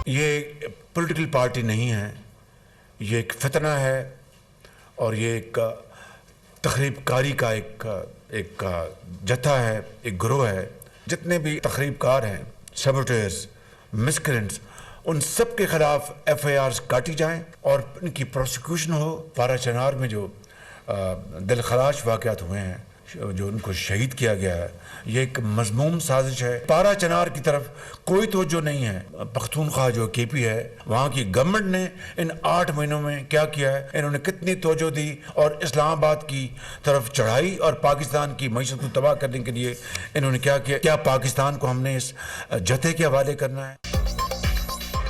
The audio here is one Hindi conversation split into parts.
ये पॉलिटिकल पार्टी नहीं है, ये एक फितना है और ये एक तखरीबकारी का एक जत्था है, एक गिरोह है। जितने भी तखरीबकार हैं, सबोटेयर्स, मिसक्रेंट्स, उन सब के खिलाफ FIRs काटी जाएं और इनकी प्रोसिक्यूशन हो। पारा चनार में जो दिलखराश वाक़यात हुए हैं, जो उनको शहीद किया गया है, ये एक मजमूम साजिश है। पारा चनार की तरफ कोई तवज्जो नहीं है। पख्तूनख्वा जो KP है, वहाँ की गवर्नमेंट ने इन 8 महीनों में क्या किया है, इन्होंने कितनी तवज्जो दी और इस्लामाबाद की तरफ चढ़ाई और पाकिस्तान की मईशत को तबाह करने के लिए इन्होंने क्या किया। क्या पाकिस्तान को हमने इस जत्थे के हवाले करना है?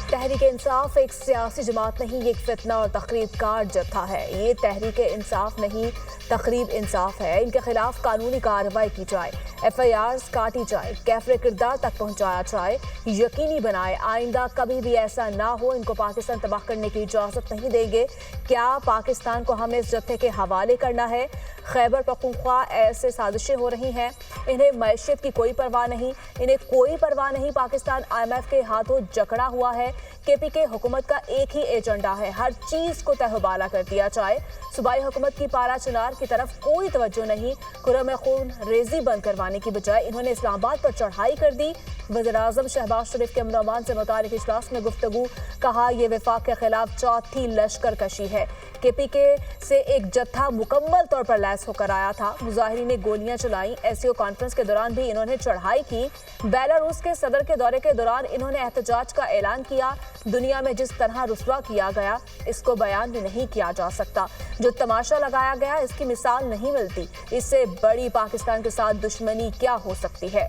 तहरीक इंसाफ एक सियासी जमात नहीं, ये एक फितना और तकरीबकार जत्था है। ये तहरीक इंसाफ नहीं, तकरीब इंसाफ है। इनके खिलाफ कानूनी कार्रवाई की जाए, FIRs काटी जाए, कैफरे किरदार तक पहुंचाया जाए, यकीनी बनाए आइंदा कभी भी ऐसा ना हो। इनको पाकिस्तान तबाह करने की इजाज़त नहीं देंगे। क्या पाकिस्तान को हमें इस जत्थे के हवाले करना है? खैबर पख्तूनख्वा ऐसे साजिशें हो रही हैं, इन्हें मैशियत की कोई परवाह नहीं, इन्हें कोई परवाह नहीं। पाकिस्तान IMF के हाथों जकड़ा हुआ है। KPK हुकूमत का एक ही एजेंडा है, हर चीज को तहबाला कर दिया जाए। सूबाई हुकूमत की पारा चनार की तरफ कोई तवज्जो नहीं। खुर्रम खून रेजी बंद करवाने की बजाय इन्होंने इस्लामाबाद पर चढ़ाई कर दी। वज़ीर-ए-आज़म शहबाज शरीफ के अमन अमान से मुतालिक इजलास में गुफ्तगू, कहा यह वफाक के खिलाफ चौथी लश्कर कशी है। KPK से एक जत्था मुकम्मल तौर पर लैस होकर आया था। मुजाहिरीन ने गोलियां चलाई। SCO कॉन्फ्रेंस के दौरान भी इन्होंने चढ़ाई की। बेलारूस के सदर के दौरे के दौरान इन्होंने एहतजाज का ऐलान किया। दुनिया में जिस तरह रुस्वा किया गया, इसको बयान भी नहीं किया जा सकता। जो तमाशा लगाया गया, इसकी मिसाल नहीं मिलती। इससे बड़ी पाकिस्तान के साथ दुश्मनी क्या हो सकती है?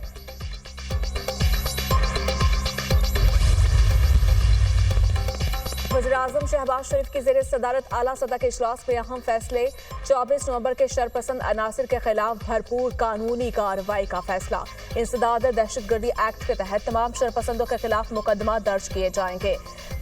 वज़ीर-ए-आज़म शहबाज शरीफ की ज़ेर सदारत आला सतह के इजलास में अहम फैसले। 24 नवंबर के शरपसंद अनासिर के खिलाफ भरपूर कानूनी कार्रवाई का फैसला। इंसदाद दहशतगर्दी एक्ट के तहत तमाम शरपसंदों के खिलाफ मुकदमा दर्ज किए जाएंगे।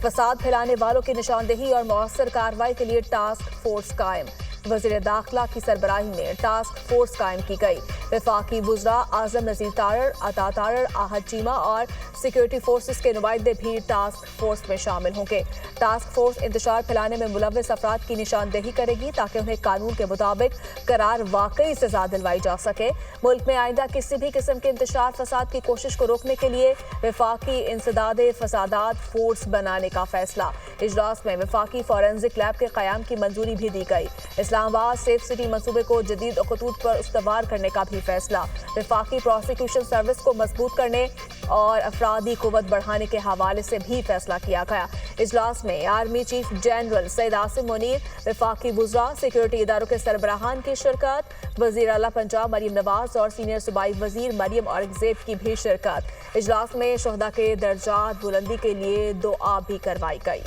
फसाद फैलाने वालों की निशानदेही और मौसर कार्रवाई के लिए टास्क फोर्स कायम। वज़ीर दाखिला की सरबराही में टास्क फोर्स कायम की गई। वफाकी वुज़रा आज़म नज़ीर तारर, अता तारर, आहद चीमा और सिक्योरिटी फोर्सेस के नुमाइंदे भी टास्क फोर्स में शामिल होंगे। टास्क फोर्स इंतशार फैलाने में मुलव्वस अफराद की निशानदेही करेगी ताकि उन्हें कानून के मुताबिक करार वाकई सजा दिलवाई जा सके। मुल्क में आइंदा किसी भी किस्म के इंतशार फसाद की कोशिश को रोकने के लिए वफाकी इंसदादे फसादात फोर्स बनाने का फैसला। इजलास में वफाकी फॉरेंसिक लैब के क़याम की मंजूरी भी दी गई। इस्लामाबाद सेफ सिटी मंसूबे को जदीद खतूत पर उस्तवार करने का भी फैसला। वफाकी प्रोसिक्यूशन सर्विस को मजबूत करने और अफरादी कुव्वत बढ़ाने के हवाले से भी फैसला किया गया। इजलास में army chief general Syed Asim Munir, वफाकी वुज़रा, सिक्योरिटी इदारों के सरबराहान की शिरकत। वज़ीर आला पंजाब मरीम नवाज और सीनियर सूबाई वज़ीर मरियम औरंगज़ेब की भी शिरकत। इजलास में शहदा के दर्जात बुलंदी के लिए दुआ भी करवाई गई।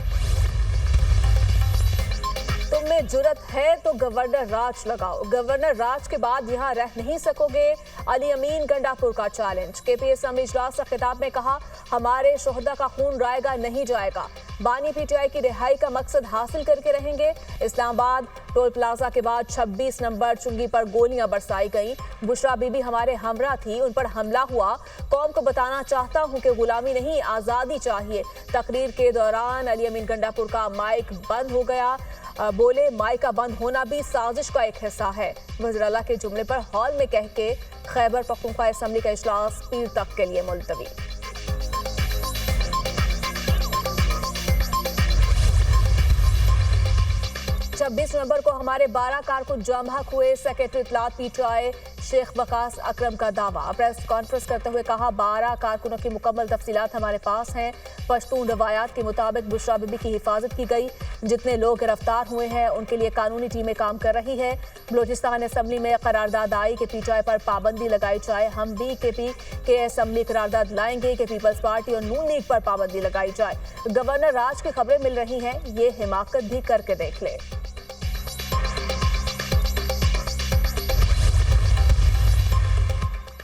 तुम में जुर्रत है तो गवर्नर राज लगाओ, गवर्नर राज के बाद यहाँ रह नहीं सकोगे। अली अमीन गंडापुर का चैलेंज। KP असम्बली इजलास से खिताब में कहा, हमारे शोहदा का खून रायगा नहीं जाएगा। बानी PTI की रिहाई का मकसद हासिल करके रहेंगे। इस्लामाबाद टोल प्लाजा के बाद 26 नंबर चुंगी पर गोलियां बरसाई गई। बुशरा बीबी हमारे हमरा थी, उन पर हमला हुआ। कौम को बताना चाहता हूं कि गुलामी नहीं, आज़ादी चाहिए। तकरीर के दौरान अली अमीन गंडापुर का माइक बंद हो गया। बोले, माइक का बंद होना भी साजिश का एक हिस्सा है। वज़ीर आला के जुमले पर हॉल में कह के खैबर पख्तूनख्वा असम्बली का इजलास पीर तक के लिए मुलतवी। 26 नवंबर को हमारे 12 कारकुन जाम हक हुए। सेक्रेटरी इत्तलात PTI शेख वकास अकरम का दावा। प्रेस कॉन्फ्रेंस करते हुए कहा, 12 कारकुनों की मुकम्मल तफसीलात हमारे पास हैं। पश्तून रवायात के मुताबिक बुशरा बीबी की हिफाजत की गई। जितने लोग गिरफ्तार हुए हैं उनके लिए कानूनी टीमें काम कर रही है। बलोचिस्तान असम्बली में करारदाद आई कि PTI पर पाबंदी लगाई जाए। हम भी KP के असम्बली करारदाद लाएंगे कि पीपल्स पार्टी और नून लीग पर पाबंदी लगाई जाए। गवर्नर राज की खबरें मिल रही हैं, ये हिमाकत भी करके देख ले।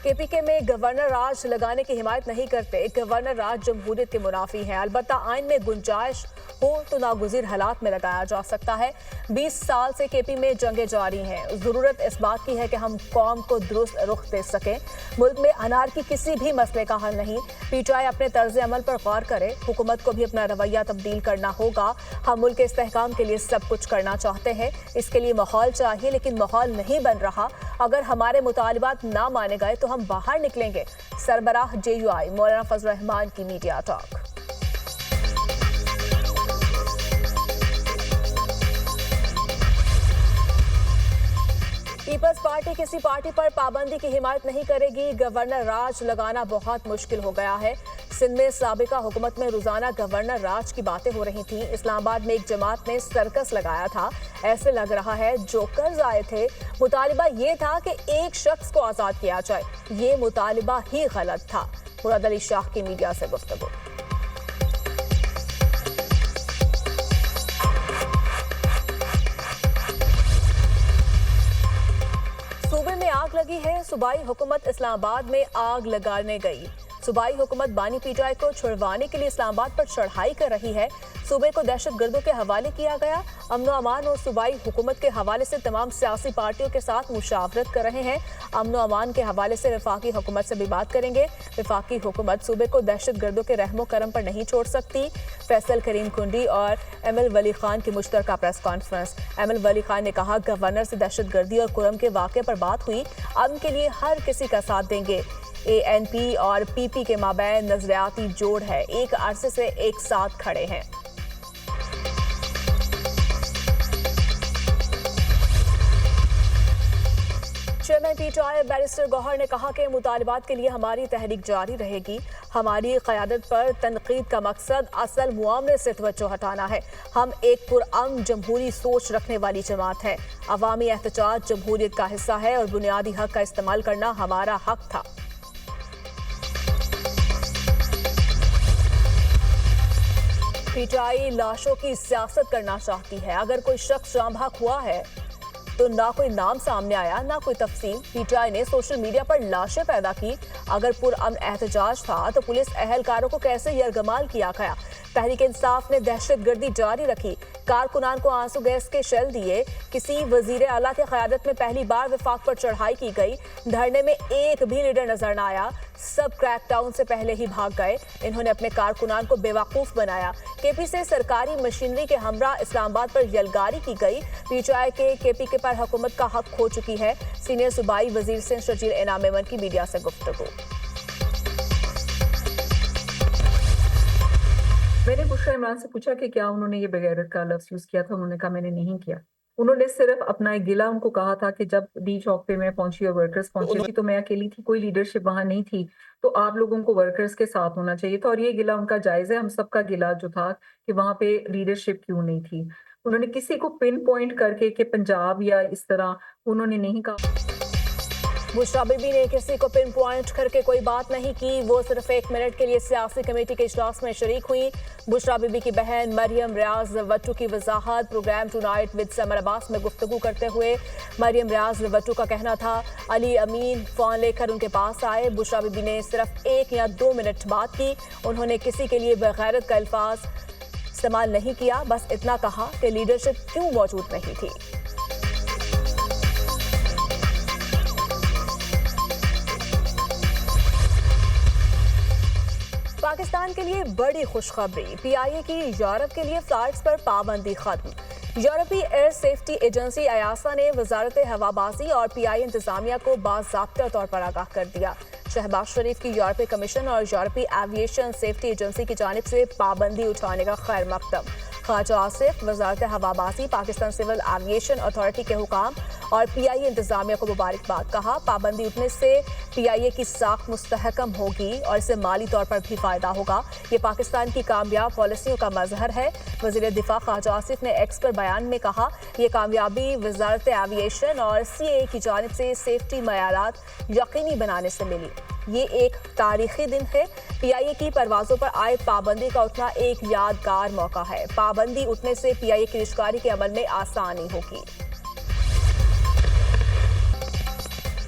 केपीके में गवर्नर राज लगाने की हिमायत नहीं करते। गवर्नर राज जमहूरियत के मुनाफी है। अलबत्ता आइन में गुंजाइश हो तो नागुज़ीर हालात में लगाया जा सकता है। 20 साल से केपी में जंगें जारी हैं। ज़रूरत इस बात की है कि हम कौम को दुरुस्त रुख दे सकें। मुल्क में अनारकी किसी भी मसले का हल नहीं। पीटीआई अपने तर्ज अमल पर गौर करे। हुकूमत को भी अपना रवैया तब्दील करना होगा। हम मुल्क के इस्तेहकाम के लिए सब कुछ करना चाहते हैं। इसके लिए माहौल चाहिए, लेकिन माहौल नहीं बन रहा। अगर हमारे मुतालिबात ना माने गए तो हम बाहर निकलेंगे। सरबराह JUI मौलाना फजल रहमान की मीडिया टॉक। पीपल्स पार्टी किसी पार्टी पर पाबंदी की हिमायत नहीं करेगी। गवर्नर राज लगाना बहुत मुश्किल हो गया है। सिंध में साबिका हुकूमत में रोजाना गवर्नर राज की बातें हो रही थी। इस्लामाबाद में एक जमात ने सर्कस लगाया था। ऐसे लग रहा है जो कर्ज आए थे, मुतालिबा ये था कि एक शख्स को आजाद किया जाए। ये मुतालिबा ही गलत था। मुराद अली शाह की मीडिया से गुफ्तगू। सूबे में आग लगी है। सूबाई हुकूमत इस्लामाबाद में आग लगाने गई। सूबाई हुकूमत बानी पीटीआई को छुड़वाने के लिए इस्लामाबाद पर चढ़ाई कर रही है। सूबे को दहशतगर्दों के हवाले किया गया। अमन अमान और सूबाई हुकूमत के हवाले से तमाम सियासी पार्टियों के साथ मुशावरत कर रहे हैं। अमन अमान के हवाले से वफाकी हुकूमत से भी बात करेंगे। वफाकी हुकूमत सूबे को दहशतगर्दों के रहमो करम पर नहीं छोड़ सकती। फैसल करीम कुंडी और ML वली खान की मुश्तरका प्रेस कॉन्फ्रेंस। ML वली खान ने कहा, गवर्नर से दहशतगर्दी और कुरम के वाक़े पर बात हुई। अमन के लिए हर किसी का साथ देंगे। ANP और PP के माबैन नजरियाती जोड़ है। एक अरसे से एक साथ खड़े हैं। चेयरमैन पीटीआई बैरिस्टर गौहर ने कहा कि मुतालिबात के लिए हमारी तहरीक जारी रहेगी। हमारी क़यादत पर तनकीद का मकसद असल मुआमले से तवज्जो हटाना है। हम एक पुरअमन जमहूरी सोच रखने वाली जमात है। अवामी एहतजाज जमहूरियत का हिस्सा है और बुनियादी हक का इस्तेमाल करना हमारा हक था। पीटीआई लाशों की सियासत करना चाहती है। अगर कोई शख्स जांबाक हुआ है तो ना कोई नाम सामने आया, ना कोई तफसील। पीटीआई ने सोशल मीडिया पर लाशें पैदा की। अगर पुरअमन एहतजाज था तो पुलिस एहलकारों को कैसे यरगमाल किया गया। तहरीक इंसाफ ने दहशतगर्दी जारी रखी। कारकुनान को आंसू गैस के शेल दिए। किसी वजीर आला की क़यादत में पहली बार वफाक पर चढ़ाई की गई। धरने में एक भी लीडर नजर न आया। सब क्रैकडाउन से पहले ही भाग गए। इन्होंने अपने कारकुनान को बेवकूफ बनाया। केपी से सरकारी मशीनरी के हमरा इस्लामाबाद पर यलगारी की गई। पीटीआई के केपी के पर हुकूमत का हक खो चुकी है। सीनियर सूबाई वजीर सिंध शजील इनाम मेमन की मीडिया से गुफ्तगू। मैंने बुशरा इमरान से पूछा कि क्या उन्होंने ये बेगैरत का लफ्ज़ यूज़ किया था। उन्होंने कहा मैंने नहीं किया। उन्होंने सिर्फ अपना एक गिला उनको कहा था कि जब डी चौक पे मैं पहुंची और वर्कर्स पहुंची थी तो मैं अकेली थी, कोई लीडरशिप वहां नहीं थी, तो आप लोगों को वर्कर्स के साथ होना चाहिए था। और ये गिला उनका जायज़ है। हम सबका गिला जो था कि वहां पे लीडरशिप क्यों नहीं थी। उन्होंने किसी को पिन पॉइंट करके कि पंजाब या इस तरह उन्होंने नहीं कहा। बुशरा बीबी ने किसी को पिन पॉइंट करके कोई बात नहीं की। वो सिर्फ 1 मिनट के लिए सियासी कमेटी के इजलास में शरीक हुई। बुशरा बीबी की बहन मरियम रियाज वट्टू की वजाहत program tonight with Samar Abbas में गुफ्तगू करते हुए। मरियम रियाज वट्टू का कहना था अली अमीन फोन लेकर उनके पास आए। बुशरा बीबी ने सिर्फ 1 या 2 मिनट बात की। उन्होंने किसी के लिए बेगैरत का अल्फाज इस्तेमाल नहीं किया, बस इतना कहा कि लीडरशिप क्यों मौजूद नहीं थी। पाकिस्तान के लिए बड़ी खुशखबरी। PIA की यूरोप के लिए फ्लाइट्स पर पाबंदी खत्म। यूरोपीय एयर सेफ्टी एजेंसी EASA ने वजारत हवाबाजी और PIA इंतजामिया को बाज़ाब्ता तौर पर आगाह कर दिया। शहबाज शरीफ की यूरोपीय कमीशन और यूरोपीय एविएशन सेफ्टी एजेंसी की जानिब से पाबंदी उठाने का खैर मकदम। ख्वाजा आसिफ वजारत हवाबाजी, पाकिस्तान सिविल एविएशन अथॉरिटी के हुकाम और PIA इंतजामिया को मुबारकबाद कहा। पाबंदी उठने से PIA की साख मुस्तहकम होगी और इससे माली तौर पर भी फायदा होगा। ये पाकिस्तान की कामयाब पॉलिसियों का मजहर है। वज़ीर दिफा ख्वाजा आसिफ ने एक्स पर बयान में कहा, यह कामयाबी वजारत एविएशन और CAA की जानिब से सेफ्टी मयारात यकीनी बनाने से मिली। ये एक तारीखी दिन है। PIA की परवाजों पर आयद पाबंदी का उठना एक यादगार मौका है। पाबंदी उठने से PIA की रिश्तकारी के अमल में आसानी होगी।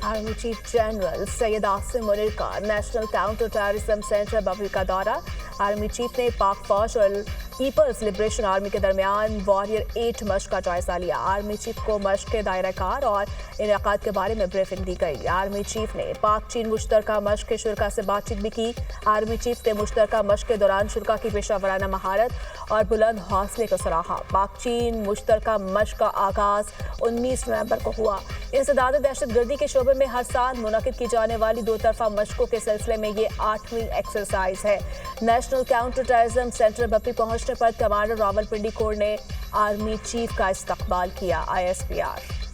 Army chief general Syed Asim Munir का नेशनल काउंटर टेररिज्म सेंटर बबरी का दौरा। आर्मी चीफ ने पाक फौज और पीपल्स लिबरेशन आर्मी के दरमियान वॉरियर 8 मश्क का जायजा लिया। आर्मी चीफ को मश्क के दायरा-कार और इनेकाद के बारे में ब्रीफिंग दी गई। आर्मी चीफ ने पाक चीन मुश्तरका मश्क के शुरा से बातचीत भी की। आर्मी चीफ ने मुश्तरका मश्क के दौरान शुरा की पेशा वराना महारत और बुलंद हौसले को सराहा। पाक चीन मुश्तरका मश्क का आगाज 19 नवंबर को हुआ। इंसदाद दहशतगर्दी के शोबे में हर साल मुनक़िद की जाने वाली 2 तरफा मशकों के सिलसिले में ये 8वीं एक्सरसाइज है। नेशनल काउंटर टेररिज्म सेंटर बपरी पहुंचने पर कमांडर रावलपिंडी कोर ने आर्मी चीफ का इस्तकबाल किया। ISPR